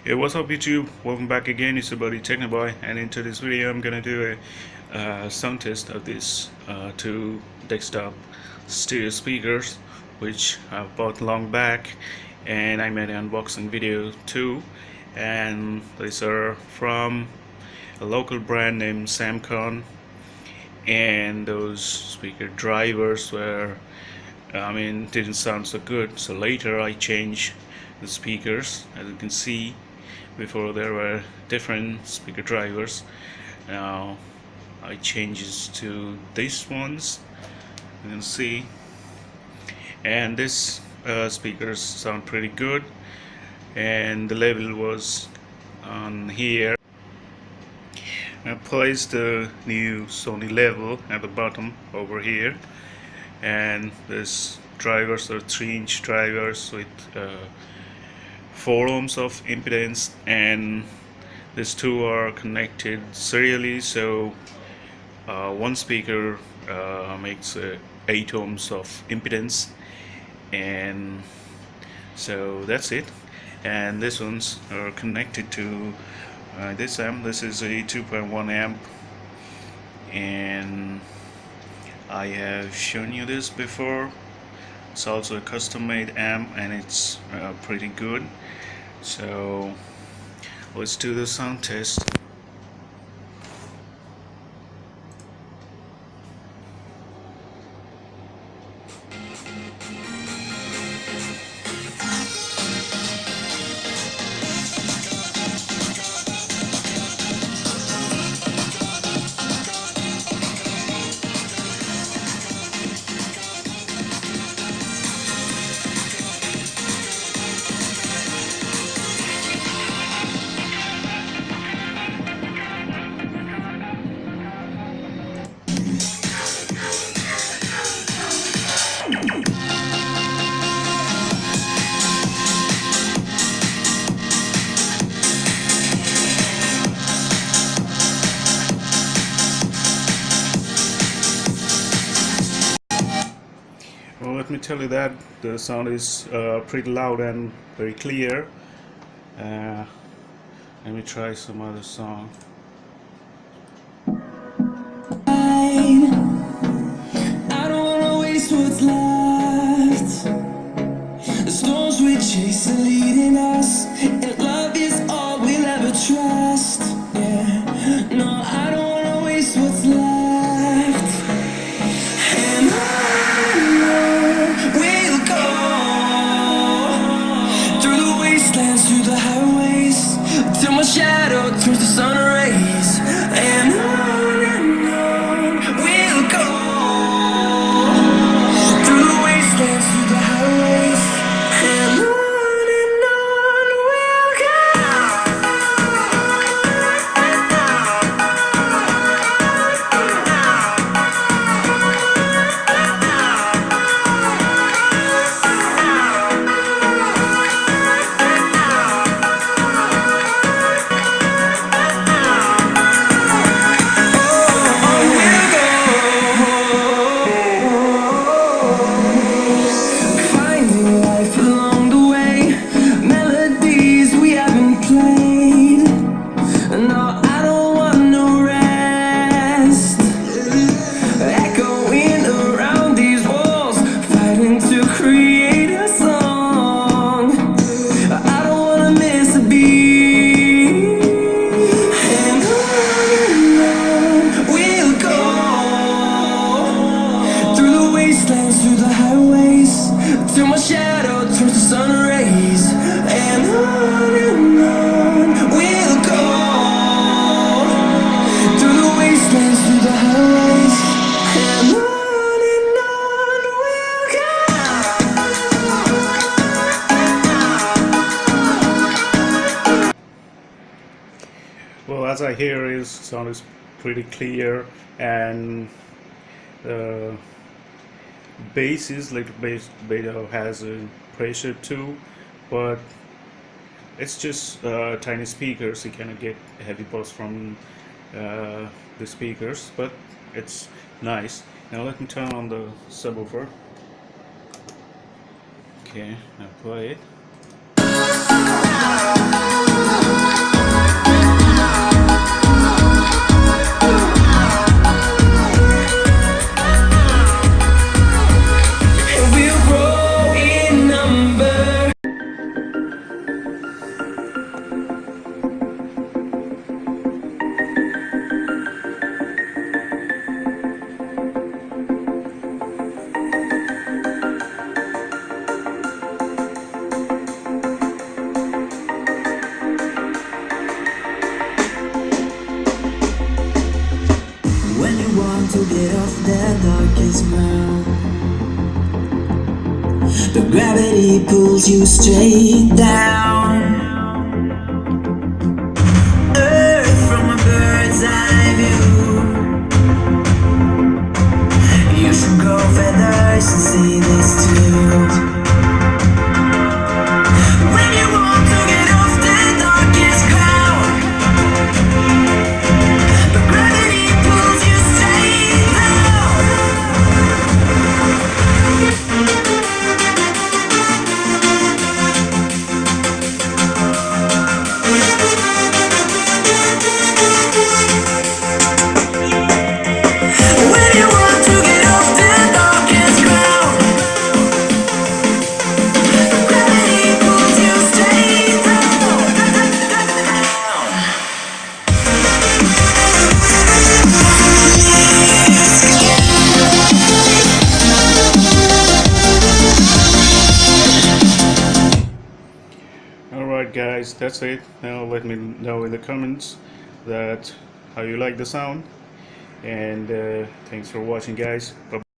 Hey, what's up YouTube? Welcome back again. It's your buddy Technoboy, and into this video I'm gonna do a sound test of these two desktop stereo speakers which I bought long back, and I made an unboxing video too. And these are from a local brand named Samcon, and those speaker drivers were didn't sound so good, so later I changed the speakers. As you can see, before there were different speaker drivers. Now I changes to these ones, you can see, and this speakers sound pretty good, and the level was on here. I placed the new Sony level at the bottom over here, and this drivers are 3-inch drivers with 4 ohms of impedance, and these two are connected serially, so one speaker makes 8 ohms of impedance, and so that's it. And these ones are connected to this amp. This is a 2.1 amp, and I have shown you this before. It's also a custom made amp, and it's pretty good. So let's do the sound test. Well, let me tell you that the sound is pretty loud and very clear. Let me try some other song. I don't wanna waste what's left. The storms we chase are leading us, and love is all we'll ever trust. Yeah, no, I don't wanna waste what's left. And on we'll go, through the wastelands, through the highways, till my shadow turns to sun rays. And on we'll go, through the wastelands, through the highways, and on we'll go. Finding life along the way, melodies we haven't played. No, I don't want no rest. Echoing around these walls, fighting to create a song. I don't wanna miss a beat. And on we'll go, through the wastelands, through the highways, till my shadow turns to sun rays. And on we'll go, through the wastelands, through the highways, and on we'll go. Well, as I hear, his sound is pretty clear, and the bass is little bass beta has a pressure too, but it's just tiny speakers. You cannot get heavy pulse from the speakers, but it's nice. Now let me turn on the subwoofer. Okay, now play it. gravity pulls you straight down. Earth from a bird's eye view. You should grow feathers and see this too. When you want to get off the darkest ground, but gravity pulls you straight down. When you want to get off the darkest ground, gravity pulls you straight down. Alright guys, that's it. Now let me know in the comments that how you like the sound, and thanks for watching guys. Bye bye.